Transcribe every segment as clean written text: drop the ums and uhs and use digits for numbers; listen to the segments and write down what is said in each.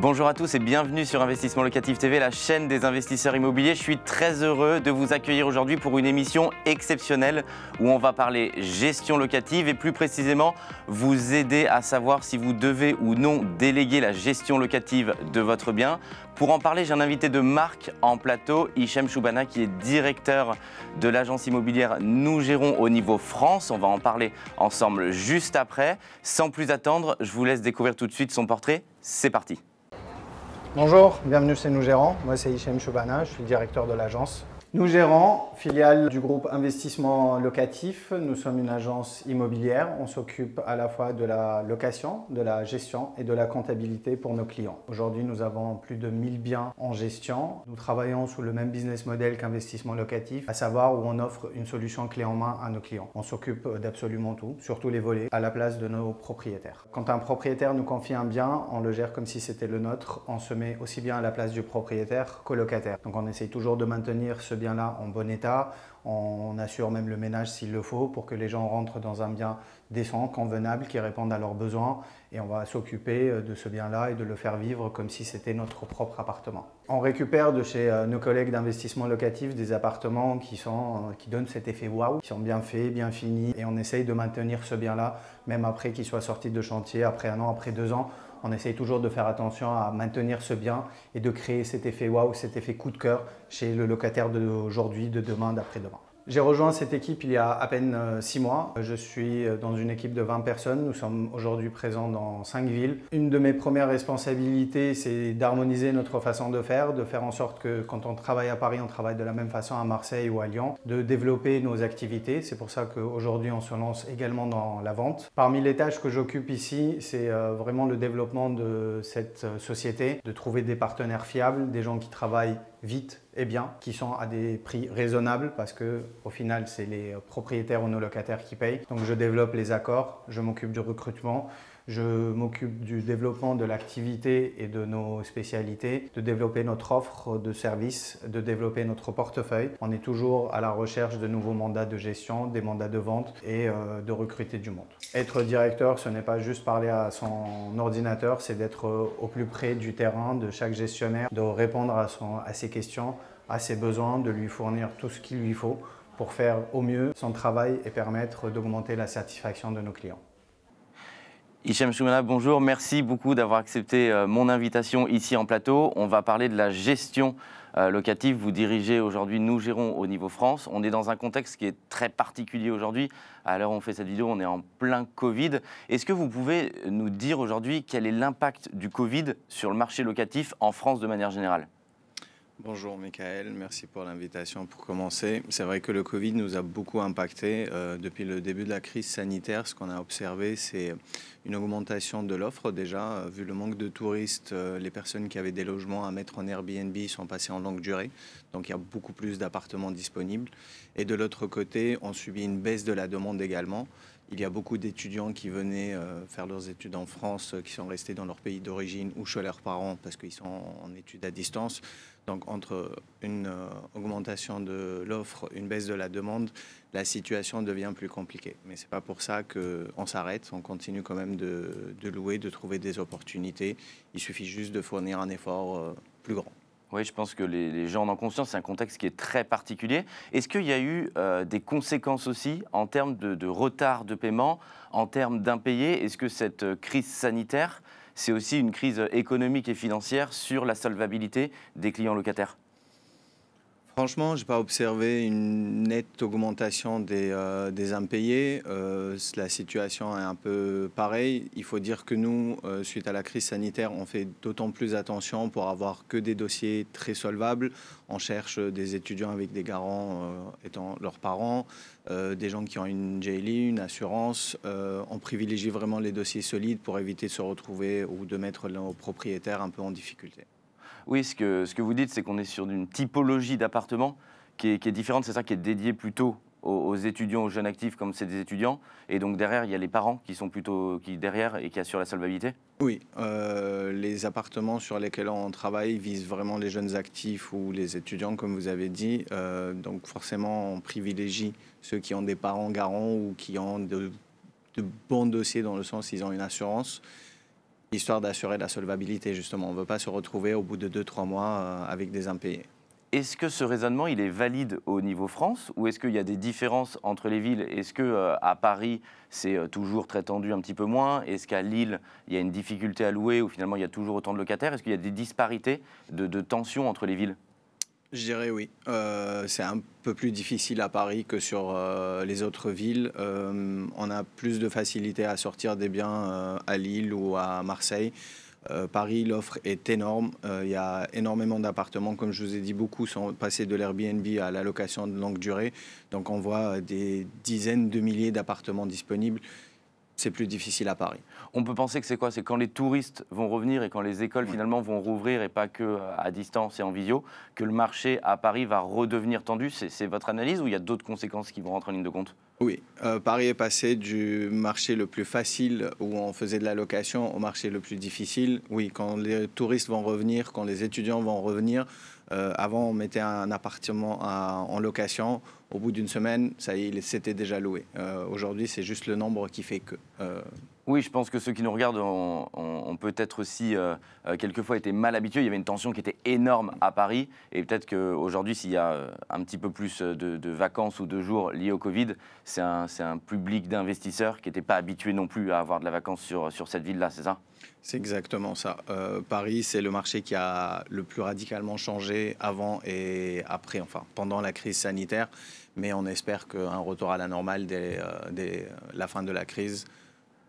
Bonjour à tous et bienvenue sur Investissement Locatif TV, la chaîne des investisseurs immobiliers. Je suis très heureux de vous accueillir aujourd'hui pour une émission exceptionnelle où on va parler gestion locative et plus précisément vous aider à savoir si vous devez ou non déléguer la gestion locative de votre bien. Pour en parler, j'ai un invité de marque en plateau, Hichem Choubana, qui est directeur de l'agence immobilière Nous Gérons au niveau France. On va en parler ensemble juste après. Sans plus attendre, je vous laisse découvrir tout de suite son portrait. C'est parti. Bonjour, bienvenue chez Nous Gérons. Moi c'est Hichem Choubana, je suis directeur de l'agence. Nous Gérons, filiale du groupe Investissement Locatif. Nous sommes une agence immobilière. On s'occupe à la fois de la location, de la gestion et de la comptabilité pour nos clients. Aujourd'hui, nous avons plus de 1000 biens en gestion. Nous travaillons sous le même business model qu'Investissement Locatif, à savoir où on offre une solution clé en main à nos clients. On s'occupe d'absolument tout, sur tous les volets, à la place de nos propriétaires. Quand un propriétaire nous confie un bien, on le gère comme si c'était le nôtre. On se met aussi bien à la place du propriétaire qu'au locataire. Donc on essaye toujours de maintenir ce bien là en bon état, on assure même le ménage s'il le faut pour que les gens rentrent dans un bien décent, convenable, qui réponde à leurs besoins et on va s'occuper de ce bien-là et de le faire vivre comme si c'était notre propre appartement. On récupère de chez nos collègues d'investissement locatif des appartements qui donnent cet effet waouh, qui sont bien faits, bien finis et on essaye de maintenir ce bien-là même après qu'il soit sorti de chantier, après 1 an, après 2 ans. On essaye toujours de faire attention à maintenir ce bien et de créer cet effet waouh, cet effet coup de cœur chez le locataire d'aujourd'hui, de demain, d'après-demain. J'ai rejoint cette équipe il y a à peine 6 mois. Je suis dans une équipe de 20 personnes. Nous sommes aujourd'hui présents dans 5 villes. Une de mes premières responsabilités, c'est d'harmoniser notre façon de faire en sorte que quand on travaille à Paris, on travaille de la même façon à Marseille ou à Lyon, de développer nos activités. C'est pour ça qu'aujourd'hui, on se lance également dans la vente. Parmi les tâches que j'occupe ici, c'est vraiment le développement de cette société, de trouver des partenaires fiables, des gens qui travaillent vite et bien, qui sont à des prix raisonnables parce que au final c'est les propriétaires ou nos locataires qui payent. Donc je développe les accords, je m'occupe du recrutement, je m'occupe du développement de l'activité et de nos spécialités, de développer notre offre de services, de développer notre portefeuille. On est toujours à la recherche de nouveaux mandats de gestion, des mandats de vente et de recruter du monde. Être directeur, ce n'est pas juste parler à son ordinateur, c'est d'être au plus près du terrain, de chaque gestionnaire, de répondre à ses questions, à ses besoins, de lui fournir tout ce qu'il lui faut pour faire au mieux son travail et permettre d'augmenter la satisfaction de nos clients. Hichem Choubana, bonjour. Merci beaucoup d'avoir accepté mon invitation ici en plateau. On va parler de la gestion locative. Vous dirigez aujourd'hui Nous Gérons au niveau France. On est dans un contexte qui est très particulier aujourd'hui. À l'heure où on fait cette vidéo, on est en plein Covid. Est-ce que vous pouvez nous dire aujourd'hui quel est l'impact du Covid sur le marché locatif en France de manière générale ? Bonjour Michael, merci pour l'invitation pour commencer. C'est vrai que le Covid nous a beaucoup impacté. Depuis le début de la crise sanitaire, ce qu'on a observé, c'est une augmentation de l'offre déjà. Vu le manque de touristes, les personnes qui avaient des logements à mettre en Airbnb sont passées en longue durée. Donc il y a beaucoup plus d'appartements disponibles. Et de l'autre côté, on subit une baisse de la demande également. Il y a beaucoup d'étudiants qui venaient faire leurs études en France, qui sont restés dans leur pays d'origine ou chez leurs parents parce qu'ils sont en études à distance. Donc entre une augmentation de l'offre, une baisse de la demande, la situation devient plus compliquée. Mais ce n'est pas pour ça qu'on s'arrête, on continue quand même de louer, de trouver des opportunités. Il suffit juste de fournir un effort plus grand. Oui, je pense que les gens en ont conscience, c'est un contexte qui est très particulier. Est-ce qu'il y a eu des conséquences aussi en termes de retard de paiement, en termes d'impayés? Est-ce que cette crise sanitaire, c'est aussi une crise économique et financière sur la solvabilité des clients locataires? Franchement, je n'ai pas observé une nette augmentation des impayés. La situation est un peu pareille. Il faut dire que nous, suite à la crise sanitaire, on fait d'autant plus attention pour avoir que des dossiers très solvables. On cherche des étudiants avec des garants étant leurs parents, des gens qui ont une JLI, une assurance. On privilégie vraiment les dossiers solides pour éviter de se retrouver ou de mettre nos propriétaires un peu en difficulté. Oui, ce que vous dites, c'est qu'on est sur une typologie d'appartements qui est différente. C'est ça qui est dédié plutôt aux étudiants, aux jeunes actifs, comme c'est des étudiants. Et donc derrière, il y a les parents qui sont plutôt derrière et qui assurent la solvabilité. Oui, les appartements sur lesquels on travaille visent vraiment les jeunes actifs ou les étudiants, comme vous avez dit. Donc forcément, on privilégie ceux qui ont des parents garants ou qui ont de bons dossiers dans le sens où ils ont une assurance. histoire d'assurer la solvabilité, justement. On ne veut pas se retrouver au bout de 2-3 mois avec des impayés. Est-ce que ce raisonnement, il est valide au niveau France ou est-ce qu'il y a des différences entre les villes? Est-ce qu'à Paris, c'est toujours très tendu, un petit peu moins? Est-ce qu'à Lille, il y a une difficulté à louer ou finalement il y a toujours autant de locataires? Est-ce qu'il y a des disparités de tensions entre les villes? Je dirais oui. C'est un peu plus difficile à Paris que sur les autres villes. On a plus de facilité à sortir des biens à Lille ou à Marseille. Paris, l'offre est énorme. Il y a énormément d'appartements. Comme je vous ai dit, beaucoup sont passés de l'Airbnb à la location de longue durée. Donc on voit des dizaines de milliers d'appartements disponibles. C'est plus difficile à Paris. On peut penser que c'est quoi? C'est quand les touristes vont revenir et quand les écoles finalement vont rouvrir et pas qu'à distance et en visio, que le marché à Paris va redevenir tendu. C'est votre analyse ou il y a d'autres conséquences qui vont rentrer en ligne de compte? Oui, Paris est passé du marché le plus facile où on faisait de la location au marché le plus difficile. Oui, quand les touristes vont revenir, quand les étudiants vont revenir, avant on mettait un appartement en location. Au bout d'une semaine, ça y est, c'était déjà loué. Aujourd'hui, c'est juste le nombre qui fait que. Oui, je pense que ceux qui nous regardent ont peut-être aussi quelquefois été mal habitués. Il y avait une tension qui était énorme à Paris. Et peut-être qu'aujourd'hui, s'il y a un petit peu plus de vacances ou de jours liés au Covid, c'est un public d'investisseurs qui n'était pas habitué non plus à avoir de la vacance sur cette ville-là, c'est ça? C'est exactement ça. Paris, c'est le marché qui a le plus radicalement changé avant et après, enfin pendant la crise sanitaire. Mais on espère qu'un retour à la normale dès la fin de la crise,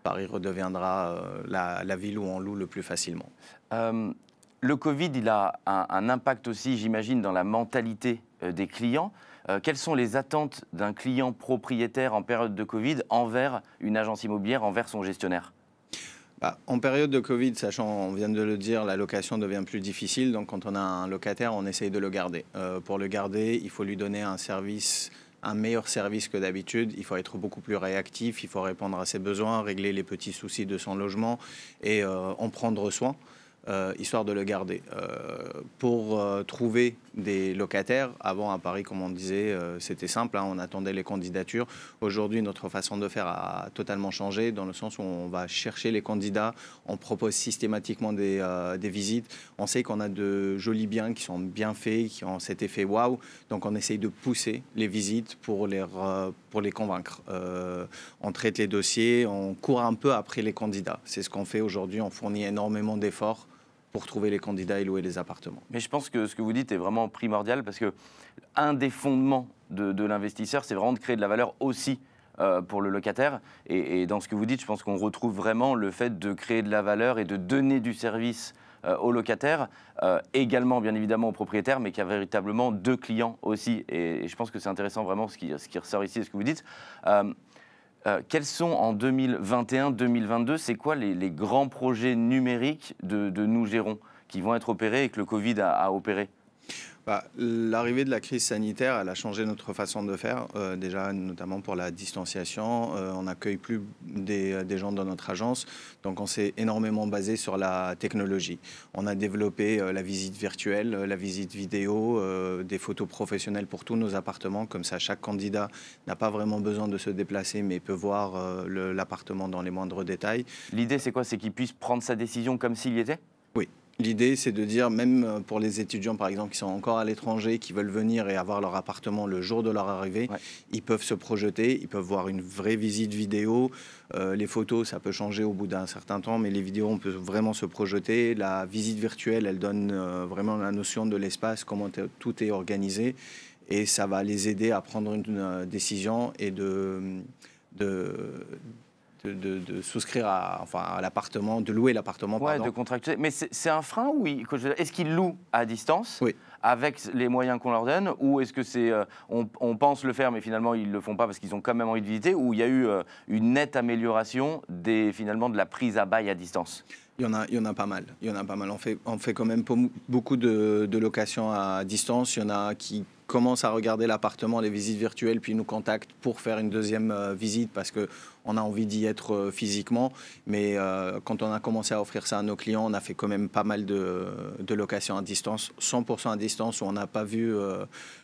Paris redeviendra la ville où on loue le plus facilement. Le Covid, il a un impact aussi, j'imagine, dans la mentalité des clients. Quelles sont les attentes d'un client propriétaire en période de Covid envers une agence immobilière, envers son gestionnaire? En période de Covid, sachant, on vient de le dire, la location devient plus difficile. Donc, quand on a un locataire, on essaye de le garder. Pour le garder, il faut lui donner un meilleur service que d'habitude. Il faut être beaucoup plus réactif. Il faut répondre à ses besoins, régler les petits soucis de son logement et en prendre soin. Histoire de le garder. Pour trouver des locataires, avant à Paris, comme on disait, c'était simple, on attendait les candidatures. Aujourd'hui, notre façon de faire a totalement changé, dans le sens où on va chercher les candidats, on propose systématiquement des visites. On sait qu'on a de jolis biens qui sont bien faits, qui ont cet effet waouh, donc on essaye de pousser les visites pour les convaincre. On traite les dossiers, on court un peu après les candidats. C'est ce qu'on fait aujourd'hui, on fournit énormément d'efforts pour trouver les candidats et louer les appartements. Mais je pense que ce que vous dites est vraiment primordial parce que un des fondements de l'investisseur, c'est vraiment de créer de la valeur aussi pour le locataire. Et dans ce que vous dites, je pense qu'on retrouve vraiment le fait de créer de la valeur et de donner du service aux locataires, également bien évidemment aux propriétaires, mais qui a véritablement deux clients aussi. Et je pense que c'est intéressant vraiment ce qui ressort ici de ce que vous dites. Quels sont en 2021-2022, c'est quoi les grands projets numériques de Nous Gérons qui vont être opérés et que le Covid a opéré? L'arrivée de la crise sanitaire, elle a changé notre façon de faire, déjà notamment pour la distanciation. On n'accueille plus des gens dans notre agence, donc on s'est énormément basé sur la technologie. On a développé la visite virtuelle, la visite vidéo, des photos professionnelles pour tous nos appartements. Comme ça, chaque candidat n'a pas vraiment besoin de se déplacer, mais peut voir l'appartement dans les moindres détails. L'idée, c'est quoi? C'est qu'il puisse prendre sa décision comme s'il y était? Oui. L'idée, c'est de dire, même pour les étudiants, par exemple, qui sont encore à l'étranger, qui veulent venir et avoir leur appartement le jour de leur arrivée, ils peuvent se projeter, ils peuvent voir une vraie visite vidéo. Les photos, ça peut changer au bout d'un certain temps, mais les vidéos, on peut vraiment se projeter. La visite virtuelle, elle donne vraiment la notion de l'espace, comment tout est organisé, et ça va les aider à prendre une décision et de souscrire à l'appartement, de louer l'appartement. Ouais, de contractualiser. Mais c'est un frein ou est-ce qu'ils louent à distance avec les moyens qu'on leur donne, ou est-ce que c'est on pense le faire mais finalement ils ne le font pas parce qu'ils ont quand même envie de visiter, ou il y a eu une nette amélioration finalement de la prise à bail à distance? Il y en a pas mal. On fait quand même beaucoup de locations à distance. Il y en a qui commencent à regarder l'appartement, les visites virtuelles, puis nous contactent pour faire une deuxième visite parce qu'on a envie d'y être physiquement. Mais quand on a commencé à offrir ça à nos clients, on a fait quand même pas mal de locations à distance, 100% à distance, où on n'a pas vu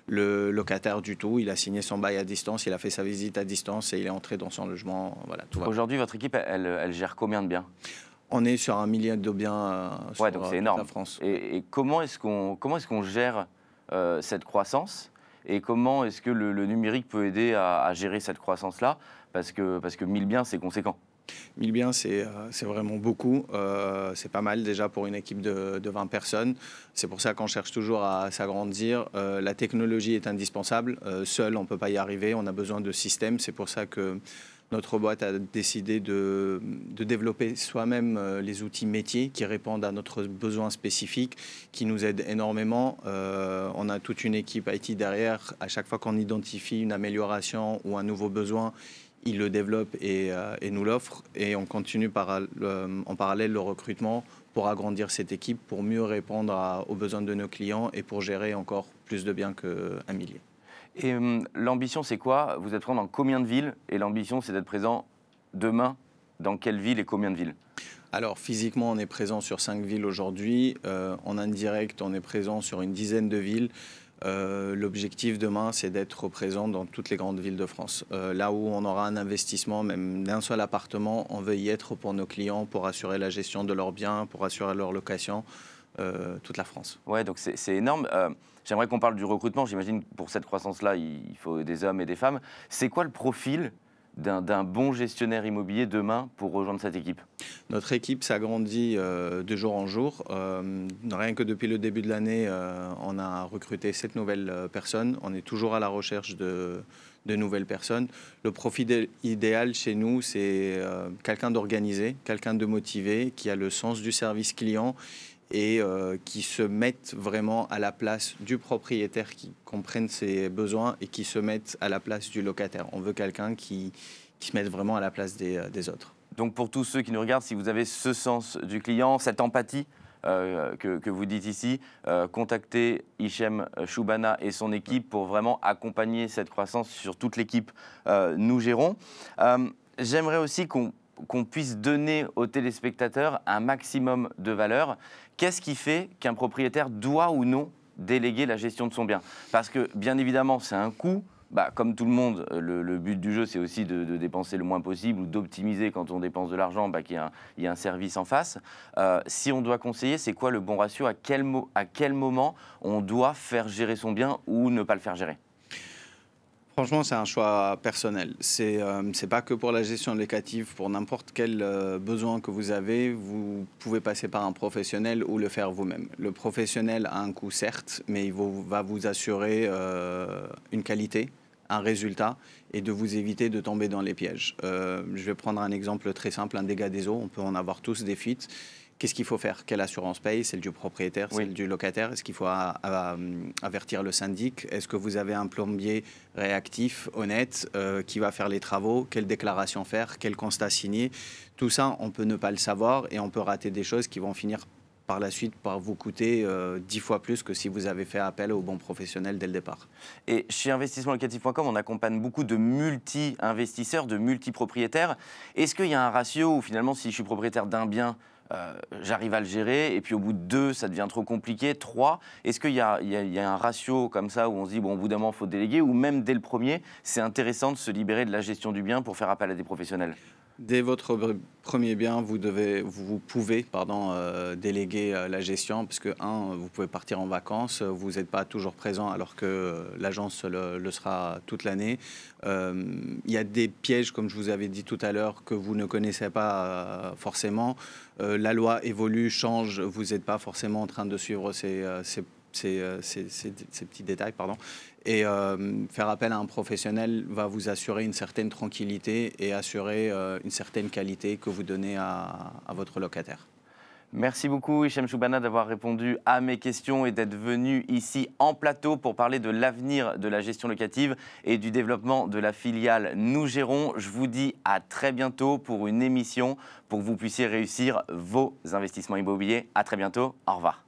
le locataire du tout. Il a signé son bail à distance, il a fait sa visite à distance et il est entré dans son logement. Voilà, tout va. Aujourd'hui, votre équipe, elle gère combien de biens? On est sur 1 milliard de biens sur Ouais, donc c'est énorme. la France. Et comment est-ce qu'on gère cette croissance et comment est-ce que le numérique peut aider à gérer cette croissance-là parce que 1000 biens, c'est conséquent. 1000 biens, c'est vraiment beaucoup. C'est pas mal déjà pour une équipe de 20 personnes. C'est pour ça qu'on cherche toujours à s'agrandir. La technologie est indispensable. Seul, on ne peut pas y arriver. On a besoin de systèmes. C'est pour ça que notre boîte a décidé de développer soi-même les outils métiers qui répondent à notre besoin spécifique, qui nous aident énormément. On a toute une équipe IT derrière. À chaque fois qu'on identifie une amélioration ou un nouveau besoin, ils le développent et nous l'offrent. Et on continue en parallèle le recrutement pour agrandir cette équipe, pour mieux répondre aux besoins de nos clients et pour gérer encore plus de biens qu'1 millier. Et l'ambition, c'est quoi? Vous êtes présent dans combien de villes? Et l'ambition, c'est d'être présent demain dans quelle ville et combien de villes? Alors, physiquement, on est présent sur 5 villes aujourd'hui. En indirect, on est présent sur une dizaine de villes. L'objectif demain, c'est d'être présent dans toutes les grandes villes de France. Là où on aura un investissement, même d'un seul appartement, on veut y être pour nos clients, pour assurer la gestion de leurs biens, pour assurer leur location, toute la France. Ouais, donc c'est énorme. J'aimerais qu'on parle du recrutement. J'imagine que pour cette croissance-là, il faut des hommes et des femmes. C'est quoi le profil d'un bon gestionnaire immobilier demain pour rejoindre cette équipe? Notre équipe s'agrandit de jour en jour. Rien que depuis le début de l'année, on a recruté 7 nouvelles personnes. On est toujours à la recherche de nouvelles personnes. Le profil idéal chez nous, c'est quelqu'un d'organisé, quelqu'un de motivé, qui a le sens du service client et qui se mettent vraiment à la place du propriétaire, qui comprennent ses besoins et qui se mettent à la place du locataire. On veut quelqu'un qui se mette vraiment à la place des autres. Donc pour tous ceux qui nous regardent, si vous avez ce sens du client, cette empathie que vous dites ici, contactez Hichem Choubana et son équipe pour vraiment accompagner cette croissance sur toute l'équipe Nous Gérons. J'aimerais aussi qu'on puisse donner aux téléspectateurs un maximum de valeur. Qu'est-ce qui fait qu'un propriétaire doit ou non déléguer la gestion de son bien? Parce que, bien évidemment, c'est un coût. Comme tout le monde, le but du jeu, c'est aussi de dépenser le moins possible ou d'optimiser quand on dépense de l'argent, qu'il y ait un service en face. Si on doit conseiller, c'est quoi le bon ratio? À quel moment on doit faire gérer son bien ou ne pas le faire gérer? Franchement, c'est un choix personnel. C'est pas que pour la gestion locative, pour n'importe quel besoin que vous avez, vous pouvez passer par un professionnel ou le faire vous-même. Le professionnel a un coût, certes, mais il va vous assurer une qualité, un résultat et de vous éviter de tomber dans les pièges. Je vais prendre un exemple très simple, un dégât des eaux. On peut en avoir tous des fuites. Qu'est-ce qu'il faut faire? Quelle assurance paye? Celle du propriétaire, celle du locataire? Est-ce qu'il faut avertir le syndic? Est-ce que vous avez un plombier réactif, honnête, qui va faire les travaux? Quelle déclaration faire? Quel constat signer? Tout ça, on peut ne pas le savoir et on peut rater des choses qui vont finir par la suite par vous coûter 10 fois plus que si vous avez fait appel au bon professionnel dès le départ. Et chez investissementlocatif.com, on accompagne beaucoup de multi-investisseurs, de multi-propriétaires. Est-ce qu'il y a un ratio où finalement, si je suis propriétaire d'un bien, j'arrive à le gérer, et puis au bout de 2, ça devient trop compliqué, 3, est-ce qu'il y a un ratio comme ça où on se dit, bon, au bout d'un moment, il faut déléguer, ou même dès le premier, c'est intéressant de se libérer de la gestion du bien pour faire appel à des professionnels? Dès votre premier bien, vous pouvez déléguer la gestion, parce que, vous pouvez partir en vacances, vous n'êtes pas toujours présent alors que l'agence le sera toute l'année. Il y a des pièges, comme je vous avais dit tout à l'heure, que vous ne connaissez pas forcément. La loi évolue, change, vous n'êtes pas forcément en train de suivre ces petits détails, et faire appel à un professionnel va vous assurer une certaine tranquillité et assurer une certaine qualité que vous donnez à votre locataire. Merci beaucoup Hichem Choubana d'avoir répondu à mes questions et d'être venu ici en plateau pour parler de l'avenir de la gestion locative et du développement de la filiale Nous Gérons. Je vous dis à très bientôt pour une émission pour que vous puissiez réussir vos investissements immobiliers. À très bientôt, au revoir.